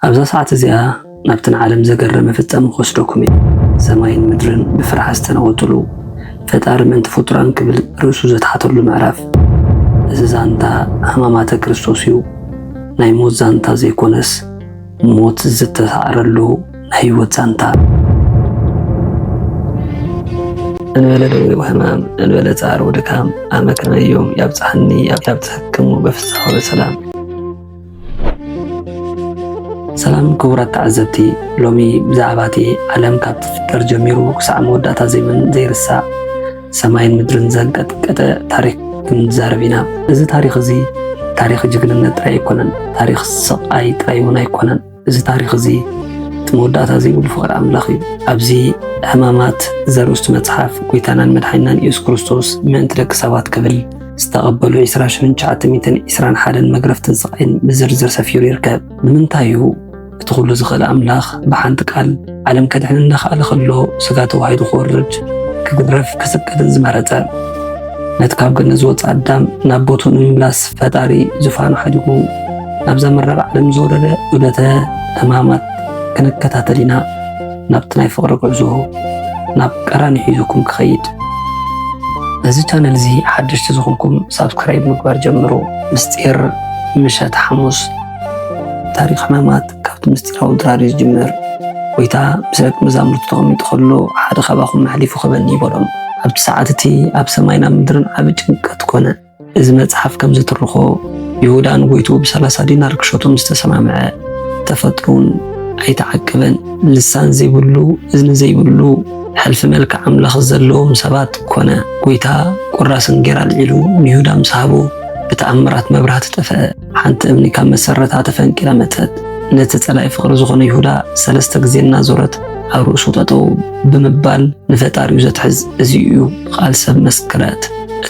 أبزا ساعة زيها نبتن عالم زقر مفتم خسركم سماين مدرن بفرح استنوتلو فتار من تفطران قبل رسو زتحطر المعرف زانتا همامات كريستوسيو ناي موت زانتا زي كونس موت زتسعرلو نايوت زانتا انبلا دوي وهمام انبلا تعار ودكام امكن اليوم يبتحني يبتحكمو بفصح وسلام سلام كبرات تعزبتي لومي بزعباتي علم كاب تفكر جميرو كسع موداتا زي من زي رسا سماين مدرن زنقت كتا تاريخ كنزاربينا إذا تاريخ زي تاريخ جغلنا تراي كونن تاريخ سقاي تراي وناي كونن إذا تاريخ زي تموداتا زي والفقر أملاخي أبزي همامات زروست متحف كويتانا المدحينان إيوس كريستوس من تلك سوات كبل استقبلوا إسراش من شعاتميتن إسران حالا مقرف تنسقين بزرزر سفير يركب من تايو تقول زغل أملاخ بحانتك قال علم كدحن النخال خلو سقاته واحد خورج كقدرف كسكت زمارته نتكاب قلنا زوت عدام نابوتو نملاس فتاري زفان حديقو نابزا مرر علم زورة ولته أمامات كنكتاتلنا نابتناي فقرق عزوه ناب قراني حيزوكم كخيد هذا channel زي حدش تزخونكم سابسكرايب مقبار جمرو مستير مشات حموس تاريخ أمامات كابت مستير ودراري جمر ويتا بسلك مزامر تطومي تخلو حد خباخم محليفو خبني بولم أبت ساعتتي أب سماينا مدرن عبج كتكونا إذا متحف كم زترخو يهودان ويتو ب30 دينار كشوتو مستسمع تفترون أي تعقبن لسان زي بلو إذن زي بلو حلف ملك عمل خزلو مسابات كونا ويتا قراس نجر العلو يهودا مسابو بتأمرات مبرهات تفا حانت ابني كان مسرتها تفن كلامتت نتتلاقي فقر زغن يهودا سلسة جزينا زورت أو صوتاتو بمبال نفتاريو زتحز أزيو قال سب مسكرات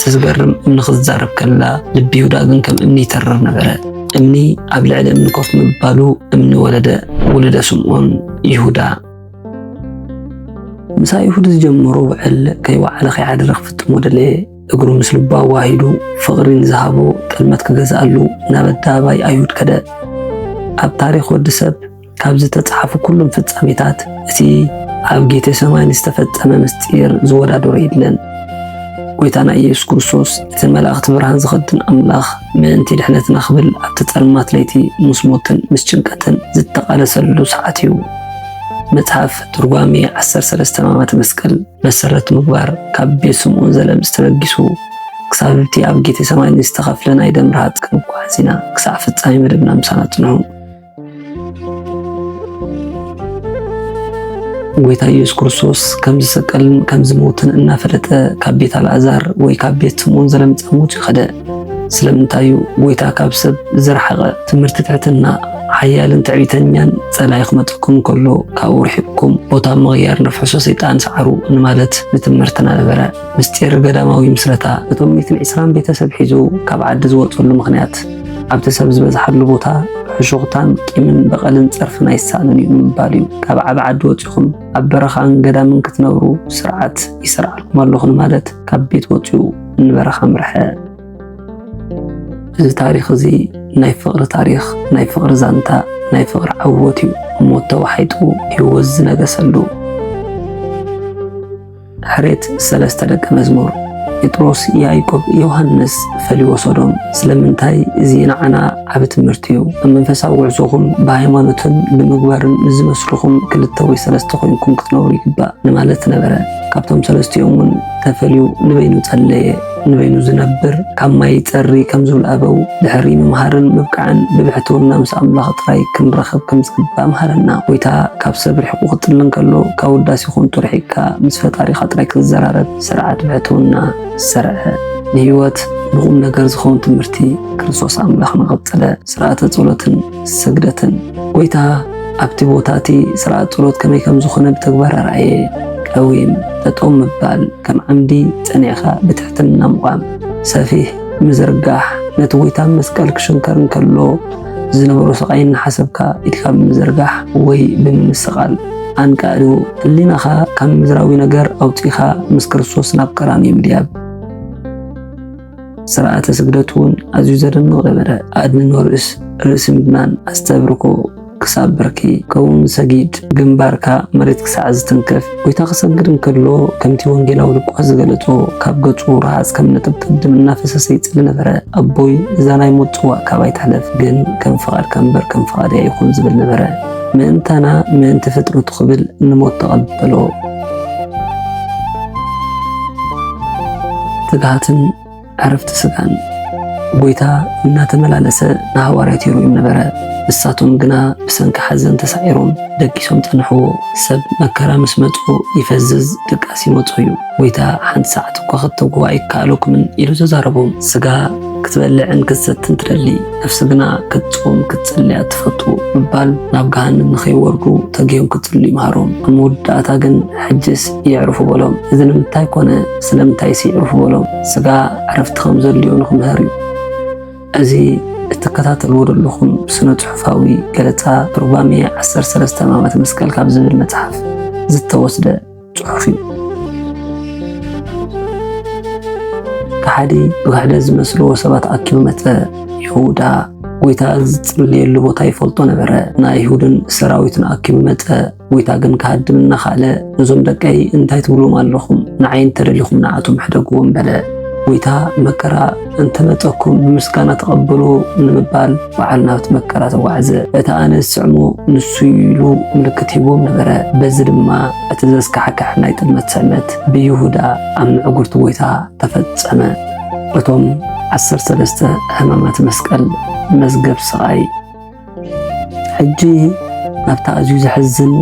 تزقرم من خزارب كلا لبي يهودا كم امني ترر نبرات امني قبل علم نكوف مبالو امني ولد سمون يهودا مسا يهود زجمرو بعل كي وعلى خي عاد رخفت مودلي اقرو مثل با واحدو فقرين ذهبو كلمات كغزالو نابدا باي ايود كده اب تاريخ ودسب كابز تتصحفو كلهم فصاميتات اسي اب جيت سماين استفصم مستير زودادو ريدلن ويتانا يسوع كريستوس تملاخت برهان زخدن املاخ من انت دحنتنا خبل اب تطلمات ليتي مسموتن مسچنقتن زتقالسلو ساعتيو متحف ترغامي 13 أمامات مسكل مسرت مقبار كابي سمون زلم استبقسو كسابتي أبقيتي سماين استخف لنا إذا مرهات كنكو حزينا كسعفت سايم ربنا مسانتنهم ويتا يسوع كريستوس كمز سكل كمز موتن إنا فلت كابيت الأزار وي كابيت سمون زلم تموت خدا سلمتايو ويتا كابسب زرحقة تمرت تعتنا حيال تعبيتنيان صلايخ متكم كله كاورحكم بوتا مغيار نفحصو سيطان سعرو نمالت بتمرتنا نبرا مستير قداماوي مسرتا بتوميتن عسران بيتسب حيزو كاب عد زوات كل مغنيات عبتسب زبزحر لبوتا حشوغتان كيمن بقلن صرفنا يسانن يمباليو كاب عبعد وطيخم عبرخان قدامن كتنورو سرعات يسرع لكم اللوخن مالت كاب بيت وطيو نبرخان مرحا إذا تاريخ زي ناي فقر تاريخ ناي فقر زانتا ناي فقر عوتي وموت وحيتو يوز نغسلو حريت 3 دقة مزمور يطروس يايكوب يوحنس فليو صدوم سلمنتاي زينا عنا عبت مرتيو منفساو عزوهم بهايمانوتن بمقبارن زمسلوهم كلتوي 3 خوينكم كتنورو يقبا نمالت نبرا كابتم 3 يومن تفليو نبينو تلي نبينو زنبر كما يتري كم زول أبو دحري ممهرن مبقعن ببحتونا مس أملاخ طراي كنرخب كم زقبا مهرنا ويتا كابسب الحقوق تلن كلو كوداسي خون ترحيكا مسفة تاريخ طراي كنزرارب سرعات بحتونا سرعه نهيوات نقوم نقر زخون تمرتي كريستوس أملاخ نغطلة سرعات طولتن سجدتن ويتا أبتبوتاتي سرعات طولت كمي كم زخون بتكبر رأيه قويم تتقوم مبال كم عمدي تنيخا بتحتنا مقام سفيه مزرقاح نتويتا مسكالك شنكرن كلو زنبرو سقاين حسبكا إتكاب مزرقاح وي بمسقال أنكارو اللينخا كم مزراوي نقر أو تيخا مسكرسوس نابكراني ملياب سرعة سجدتون أزيزر النغبرة أدن نورس رسم بنان أستبركو ክሳብ ብርኪ ከውን ሰጊድ ግንባርካ መሬት ክሳዕ ዝትንከፍ ጎይታ ክሰግድ እንከሎ ከምቲ ወንጌላዊ ሉቃስ ዝገለጾ ካብ ገጹ ረሃፅ ከም ነጠብጣብ ደም እናፈሰሰ ይጽሊ ነበረ። ኣቦይ እዛ ናይ ሞት ጽዋእ ካባይ ትሕለፍ ግን ከም ፍቓድካ እምበር ከም ፍቓድያ ይኹን ዝብል ነበረ። ምእንታና ምእንቲ ፍጥረቱ ክብል ንሞት ተቐበሎ። ትግሃትን ዕረፍቲ ስጋን ጎይታ እናተመላለሰ ንሃዋርያት ይርኡም ነበረ። ንሳቶም ግና ብሰንኪ ሓዘን ተሳዒሮም ደቂሶም ጸንሕዎ። ሰብ መከራ ምስ መጹ ይፈዝዝ ድቃስ ይመጹ እዩ። ጎይታ ሓንቲ ሰዓት እኳ ክትተጓ ይከኣለኩምን ኢሉ ተዛረቦም። ስጋ ክትበልዕን ክትሰትን ትደሊ ነፍሲ ግና ክትጾም ክትጸልያ ትፈቱ ምባል ናብ ገሃነም ንኸይወርዱ ተገዮም ክትጽልዩ ይምሃሮም። ኣብ መወዳእታ ግን ሕጅስ ይዕርፉ በሎም። እዚ ንምንታይ ኮነ? ስለምንታይስ ይዕርፉ በሎም? ስጋ ዕረፍቲ ከም ዘድልዮ ንኽምህር እዩ። እዚ እትከታተልዎ ዘለኹም ስነ ጽሑፋዊ ገለጻ ትርጓሜ 13 ሕማማት መስቀል ካብ ዝብል መጽሓፍ ዝተወስደ ጽሑፍ እዩ። ካሓዲ ብክሕደት ዝመስልዎ ሰባት ኣኪቡ መፀ። ይሁዳ ጎይታ ዝጽልየሉ ቦታ ይፈልጦ ነበረ። ናይ ይሁድን ሰራዊትን ኣኪቡ መፀ። ጎይታ ግን ክሃድም እናኻለ ነዞም ደቀይ እንታይ ትብሉም ኣለኹም? ንዓይን ተደሊኹም ንዓቶም ሕደግዎም በለ። ጎይታ መከራ እንተመፀኩም ብምስጋና ተቐበሉ ንምባል በዓል ናብቲ መከራ ተጓዓዘ። እቲ ኣነ ዝስዕሞ ንሱ ኢሉ ምልክት ሂቦም ነበረ። በዚ ድማ እቲ ዘስካሕካሕ ናይ ጥልመት ስዕመት ብይሁዳ ኣብ ምዕጉርቲ ጎይታ ተፈጸመ። እቶም 13 ሕማማት መስቀል መዝገብ ስቃይ ሕጂ ናብታ ኣዝዩ ዘሕዝን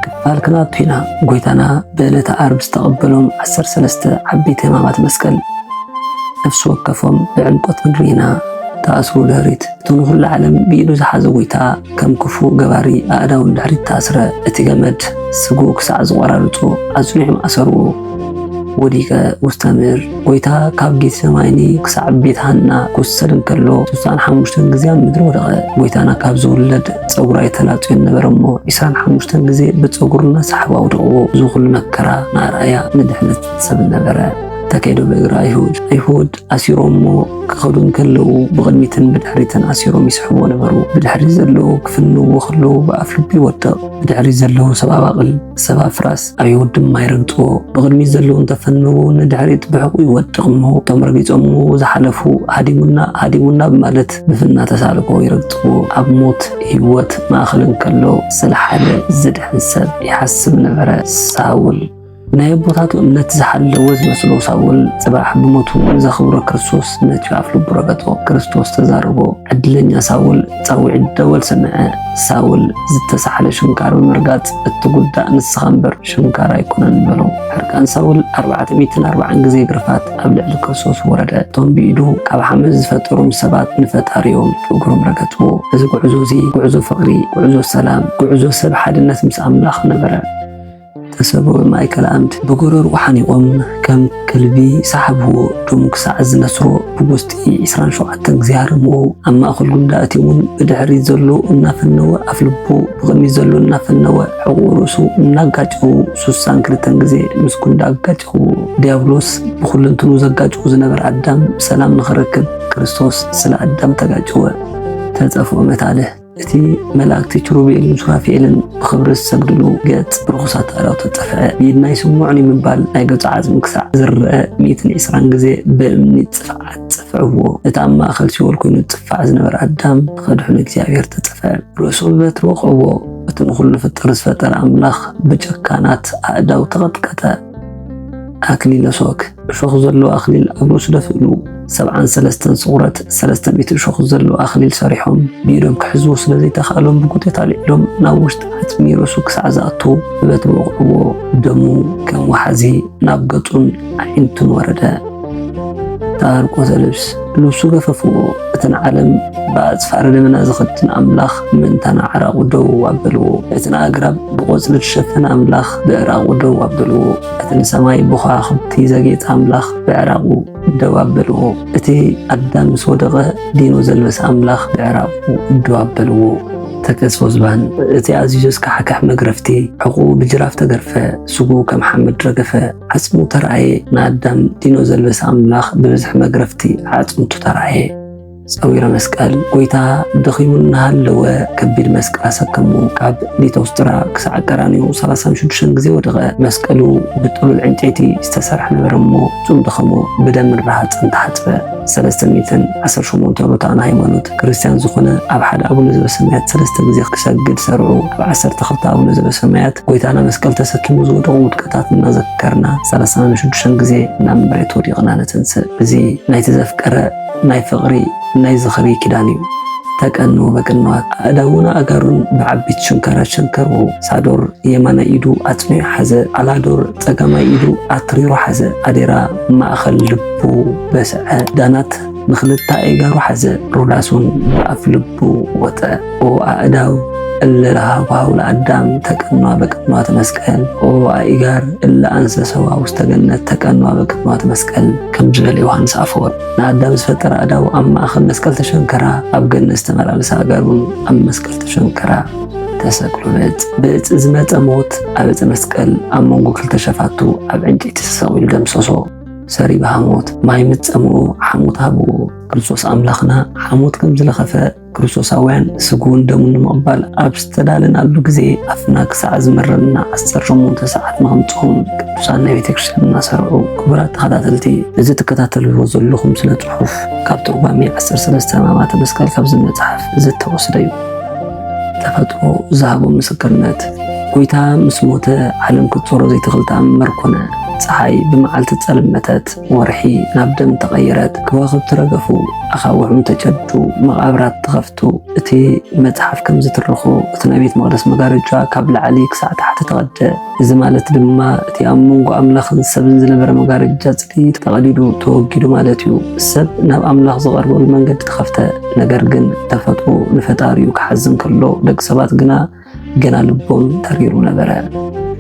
ክፋል ክናቱ ኢና። ጎይታና ብዕለተ ዓርብ ዝተቐበሎም 13 ዓበይቲ ሕማማት መስቀል ነፍሲ ወከፎም ብዕምቆት ንሪኢና ተኣስሩ ድሕሪት። እቲ ንኹሉ ዓለም ብኢዱ ዝሓዘ ጎይታ ከም ክፉእ ገባሪ ኣእዳው ድሕሪት ተኣስረ። እቲ ገመድ ስጉ ክሳዕ ዝቆራርጹ ኣጽኒዖም ኣሰርዎ። ወዲቀ ውስተ ምድር ጎይታ ካብ ጌቴሰማኒ ክሳዕ ቤት ሃና ክወሰድ እንከሎ 65 ግዜ ኣብ ምድሪ ወደቐ። ጎይታና ካብ ዝውለድ ፀጉራ የተላፅዮ ነበረ እሞ 25 ግዜ ብፀጉርና ሳሕባ ወደቕዎ። እዚ ኩሉ መከራ ንኣርኣያ ንድሕነት ሰብ ነበረ። ተከይዶ በእግራ አይሁድ ኣሲሮሞ ክኸዱ እንከለዉ ብቕድሚትን ብድሕሪትን ኣሲሮም ይስሕብዎ ነበሩ። ብድሕሪት ዘለዉ ክፍንዎ ከለዉ ብኣፍ ልቢ ይወድቕ። ብድሕሪት ዘለዉ ሰብ ኣባቕል ሰብ ኣፍራስ ኣይሁድ ድማ ይረግፅዎ። ብቕድሚት ዘለዉ እንተፈንዎ ንድሕሪት ብሕቁ ይወድቕ እሞ እቶም ረጊፆሞ ዝሓለፉ ሃዲሙና በማለት ብፍና ተሳልቆ ይረግፅዎ። ኣብ ሞት ህይወት ማእኸል እንከሎ ስለ ሓደ ዝድሕን ሰብ ይሓስብ ነበረ። ሳውል ናይ ኣቦታቱ እምነት ዝሓለወ ዝመስሎ ሳውል ጽባሕ ብሞቱ ዘኽብሮ ክርስቶስ ነቲ ኣፍ ልቡ ረገጾ። ክርስቶስ ተዛርቦ ዕድለኛ ሳውል ጻውዒ ደወል ሰምዐ። ሳውል ዝተሳሕለ ሽንካር ብምርጋጽ እትጉዳእ ንስኻ እምበር ሽንካር ኣይኮነን በሎ። ሕርቃን ሳውል 440 ግዜ ግርፋት ኣብ ልዕሊ ክርስቶስ ወረደ። እቶም ብኢዱ ካብ ሓመድ ዝፈጠሮም ሰባት ንፈጣሪኦም ብእግሮም ረገጽዎ። እዚ ጉዕዞ እዚ ጉዕዞ ፍቕሪ፣ ጉዕዞ ሰላም፣ ጉዕዞ ሰብ ሓድነት ምስ ኣምላኽ ነበረ። ተሰብኡ ማእከል ኣምድ ብጎረሩ ሓኒቆም ከም ከልቢ ሰሓብዎ። ደሙ ክሳዕ ዝነስሮ ብውሽጢ 27 ግዜ ሃርምዎ። ኣብ ማእኸል ጉንዳእቲ እውን ብድሕሪት ዘሎ እናፈነወ ኣፍ ልቡ ብቕድሚት ዘሎ እናፈነወ ሕቑ ርእሱ እናጋጭው 62 ግዜ ምስ ጉንዳ ኣጋጭው። ዲያብሎስ ብኩልንትኑ ዘጋጭው ዝነበረ ኣዳም ሰላም ንኽረክብ ክርስቶስ ስለ ኣዳም ተጋጭወ። ተጸፍኦ መታልህ እቲ መላእክቲ ኪሩቤልን ሱራፌልን ብክብሪ ዝሰግድሉ ገጽ ብርኩሳት ኣእዳው ተጠፍዐ። ብኢድና ይስምዑኒ ምባል ናይ ገጹ ዓጽሚ ክሳዕ ዝርአ 120 ግዜ ብእምኒ ጽፍዓት ጽፍዕዎ። እቲ ኣብ ማእኸል ሲኦል ኮይኑ ጽፋዕ ዝነበረ ኣዳም ንኸድሕኑ እግዚኣብሔር ተጸፍዐ። ርእሱ ብበትሪ ወቕዕዎ። እቲ ንኹሉ ፍጥር ዝፈጠረ ኣምላኽ ብጨካናት ኣእዳው ተቐጥቀጠ። ኣክሊለ ሶክ እሾኽ ዘለዎ ኣክሊል ኣብ ርእሱ ደፍእሉ። 73 ስቑረት 300 እሾኽ ዘለዎ ኣክሊል ሰሪሖም ብኢዶም ክሕዝዎ ስለዘይተኻሎም ብጉጤት ኣልዒሎም ናብ ውሽጢ ዓጽሚ ርእሱ ክሳዕ ዝኣቱ ብበትሪ ወቕዕዎ። ደሙ ከም ወሓዚ ናብ ገጹን ኣዒንቱን ወረደ። ታርቆተ ልብሱ ገፈፍዎ። እተን ዓለም ብኣጽፋር ደመና ዝኽድን ኣምላኽ ምእንታና ዓራቑ ደው ኣበልዎ። እተን ኣግራብ ብቆጽሊ ዝሸፈነ ኣምላኽ ብዕራቑ ደው ኣበልዎ። እቲ ንሰማይ ብከዋኽብቲ ዘጌፀ ኣምላኽ ብዕራቑ ደው ኣበልዎ። እቲ ኣዳም ምስ ወደቐ ዲኖ ዘለበሰ ኣምላኽ ብዕራቑ ደው ኣበልዎ። ተከስፎ ዝባን እቲ ኣዝዩ ዝስካሕካሕ መግረፍቲ ሕቁ ብጅራፍ ተገርፈ። ስጉ ከም ሓመድ ረገፈ። ዓጽሙ ተረኣየ። ንኣዳም ዲኖ ዘለበሰ ኣምላኽ ብብዝሒ መግረፍቲ ዓጽምቱ ተረኣየ። ፀዊረ መስቀል ጎይታ ደኺሙ እናሃለወ ከቢድ መስቀል ኣሰከሙ ካብ ሊቶስትራ ክሳዕ ቀራንዮ 36 ግዜ ወደቐ። መስቀሉ ብጥሉል ዕንጨይቲ ዝተሰርሐ ነበረ እሞ ጹም ደኸሞ ብደምን ረሃፅን ተሓፅበ። 318 ሩታና ሃይማኖት ክርስቲያን ዝኾነ ኣብ ሓደ ኣቡነ ዘበሰማያት 3 ግዜ ክሰግድ ሰርዑ። ኣብ 12 ኣቡነ ዘበሰማያት ጎይታና መስቀል ተሰኪሙ ዝወደቑ ውድቀታት እናዘከርና 36 ግዜ ናብ መሬት ወዲቕና ነተንስእ። እዚ ናይቲ ዘፍቀረ ናይ ፍቕሪ ናይ ዝኽሪ ኪዳን እዩ። ተቀንዎ በቅንዋት ኣእዳውና ኣጋሩን ብዓቢት ሽንከራት ሸንከርዎ። ሳዶር የማናይ ኢዱ ኣጽኒዑ ሓዘ፣ ኣላዶር ጸጋማይ ኢዱ ኣትሪሮ ሓዘ። ኣዴራ ማእኸል ልቡ በስዐ፣ ዳናት ንኽልተ ኣእጋሩ ሓዘ፣ ሮዳሱን ብኣፍ ልቡ ወጠ። ኦ ኣእዳው እለ ለሃብሃው ለኣዳም ተቀንዋ በቅንዋት መስቀል፣ ኦ ኣእጋር እለ ኣንሰሰዋ ውስተ ገነት ተቀንዋ በቅንዋት መስቀል ከም ዝበለ ዮሃንስ ኣፈወርቅ። ንኣዳም ዝፈጠረ ኣእዳው ኣብ ማእኸል መስቀል ተሸንከራ፣ ኣብ ገነት ዝተመላለሰ ኣጋሩን ኣብ መስቀል ተሸንከራ። ተሰቅሎ ብዕፅ ዝመፀ ሞት ኣብ ዕፀ መስቀል ኣብ መንጎ ክልተ ሸፋቱ ኣብ ዕንጨይቲ ተሰቒሉ ደምሰሶ። ሰሪባ ሓሞት ማይ ምፀምኡ ሓሞት ሃብኡ። ክርስቶስ ኣምላኽና ሓሞት ከም ዝለኸፈ ክርስቶሳውያን ስጉውን ደሙን ንምቕባል ኣብ ዝተዳለናሉ ግዜ ኣፍና ክሳዕ ዝመረና 18 ሰዓት ንኸምፅኹም ቅዱሳን ናይ ቤተ ክርስቲያን እናሰርዑ። ክቡራት ተኸታተልቲ እዚ ትከታተልዎ ዘለኹም ስነ ጽሑፍ ካብ ትርጓሜ 13 ሕማማተ መስቀል ካብ መጽሓፍ ዝተወሰደ እዩ። ተፈጥሮ ዝሃቦ ምስክርነት ጎይታ ምስ ሞተ ዓለም ክትጾሮ ዘይትኽእል ተኣምር ኮነ። ፀሓይ ብመዓልቲ ጸልመተት፣ ወርሒ ናብ ደም ተቐየረት፣ ከዋኽብቲ ረገፉ፣ ኣኻውሕም ተጨዱ፣ መቓብራት ተኸፍቱ። እቲ መጽሓፍ ከም ዝትርኹ እቲ ናይ ቤተ መቕደስ መጋረጃ ካብ ላዕሊ ክሳዕ ታሕቲ ተቐደ። እዚ ማለት ድማ እቲ ኣብ መንጎ ኣምላኽን ሰብን ዝነበረ መጋረጃ ጽሊት ተቐዲዱ ተወጊዱ ማለት እዩ። ሰብ ናብ ኣምላኽ ዝቐርበሉ መንገዲ ተኸፍተ። ነገር ግን ተፈጥሮ ንፈጣሪኡ ክሓዝን ከሎ ደቂ ሰባት ግና ገና ልቦም ተሪሩ ነበረ።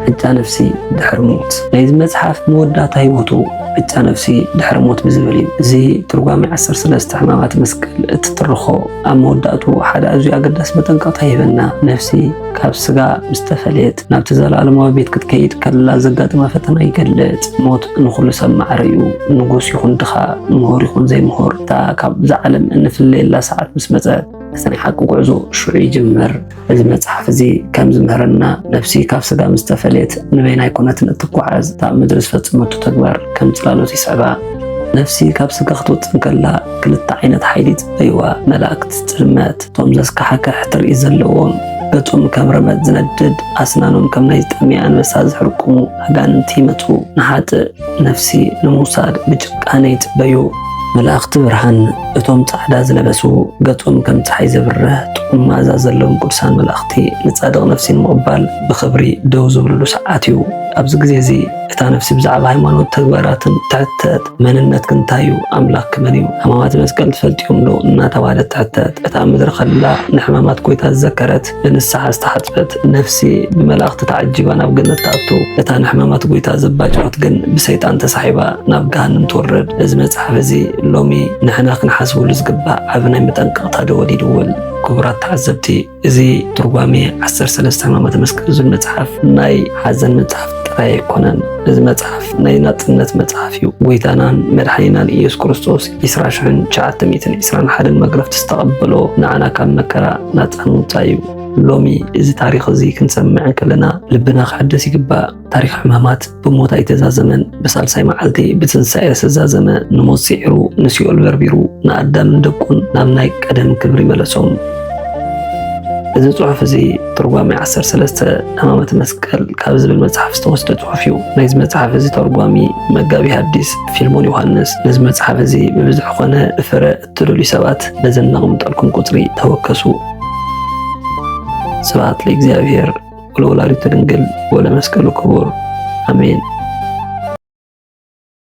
ዕጫ ነፍሲ ድሕሪ ሞት ናይዚ መጽሓፍ መወዳእታ ህይወቱ ዕጫ ነፍሲ ድሕሪ ሞት ብዝብል እዩ። እዚ ትርጓሜ 13 ሕማማት መስቀል እትትርኾ ኣብ መወዳእቱ ሓደ ኣዝዩ ኣገዳሲ መጠንቀቕታ ይህበና። ነፍሲ ካብ ስጋ ምስ ተፈልየት ናብቲ ዘለኣለማዊ ቤት ክትከይድ ከላ ዘጋጥማ ፈተና ይገልጽ። ሞት ንኹሉ ሰብ ማዕረ እዩ። ንጉስ ይኹን ድኻ፣ ምሁር ይኹን ዘይምሁር፣ እታ ካብዚ ዓለም እንፍለየላ ሰዓት ምስ መጸት እቲ ናይ ሓቂ ጉዕዞ ሽዑ ይጅምር። እዚ መጽሓፍ እዚ ከም ዝምህረና ነፍሲ ካብ ስጋ ምስ ተፈልየት ንበይናይ ኩነትን እትጓዓዝ እታ ምድሪ ዝፈጽመቱ ተግባር ከም ጽላሎት ይስዕባ። ነፍሲ ካብ ስጋ ክትወፅእ ከላ ክልተ ዓይነት ሓይሊ ይጽበይዋ። መላእክቲ ጽልመት እቶም ዘስካሕክሕ ትርኢት ዘለዎም ገጾም ከም ረመፅ ዝነድድ ኣስናኖም ከም ናይ ዝጠምያ ኣንበሳ ዝሕርቁሙ ኣጋንንቲ ይመፁ። ንሓጥእ ነፍሲ ንምውሳድ ብጭቃነ ይጽበዩ። መላእክቲ ብርሃን እቶም ጻዕዳ ዝለበሱ ገጾም ከም ፀሓይ ዘብርህ ጥዑም መኣዛ ዘለዎም ቅዱሳን መላእክቲ ንጻድቕ ነፍሲ ንምቕባል ብኽብሪ ደው ዝብልሉ ሰዓት እዩ። ኣብዚ ግዜ እዚ እታ ነፍሲ ብዛዕባ ሃይማኖት ተግባራትን ትሕተት። መንነት ክንታይ እዩ? ኣምላኽ ክመን እዩ? ሕማማት መስቀል ትፈልጥዮም ዶ እናተባህለት ትሕተት። እታ ምድሪ ኸላ ንሕማማት ጎይታ ዝዘከረት ንንስሓ ዝተሓፅበት ነፍሲ ብመላእክቲ ተዓጂባ ናብ ገነት ተኣቱ። እታ ንሕማማት ጎይታ ዘባጭወት ግን ብሰይጣን ተሳሒባ ናብ ገሃነም ትወርድ። እዚ መጽሓፍ እዚ ሎሚ ንሕና ክንሓስበሉ ዝግባእ ዓብ ናይ መጠንቀቕታ ደወል ይድውል። ክቡራት ተዓዘብቲ እዚ ትርጓሜ 13 ሕማማተ መስቀል ዝብል መጽሓፍ ናይ ሓዘን መጽሓፍ ጥራይ ኣይኮነን። እዚ መጽሓፍ ናይ ናጽነት መጽሓፍ እዩ። ጎይታናን መድሓኒናን ኢየሱስ ክርስቶስ 20,921 መግረፍቲ ዝተቐበሎ ንዓና ካብ መከራ ናፃ ንምውፃእ እዩ። ሎሚ እዚ ታሪክ እዚ ክንሰምዕ ከለና ልብና ክሕደስ ይግባእ። ታሪክ ሕማማት ብሞት ኣይተዛዘመን። ብሳልሳይ መዓልቲ ብትንሳኤ ዝተዛዘመ ንሞት ሲዒሩ ንሲኦል በርቢሩ ንኣዳምን ደቁን ናብ ናይ ቀደም ክብሪ መለሶም። እዚ ጽሑፍ እዚ ትርጓሜ 13 ሕማማተ መስቀል ካብ ዝብል መጽሓፍ ዝተወስደ ጽሑፍ እዩ። ናይዚ መጽሓፍ እዚ ተርጓሚ መጋቢ ሐዲስ ፊልሞን ዮሃንስ ነዚ መጽሓፍ እዚ ብብዙሕ ኮነ ፍረ እትደልዩ ሰባት ነዘናቕምጠልኩም ቁፅሪ ተወከሱ። ስብሐት ለእግዚአብሔር ወለወላዲቱ ድንግል ወለመስቀሉ ክቡር አሜን።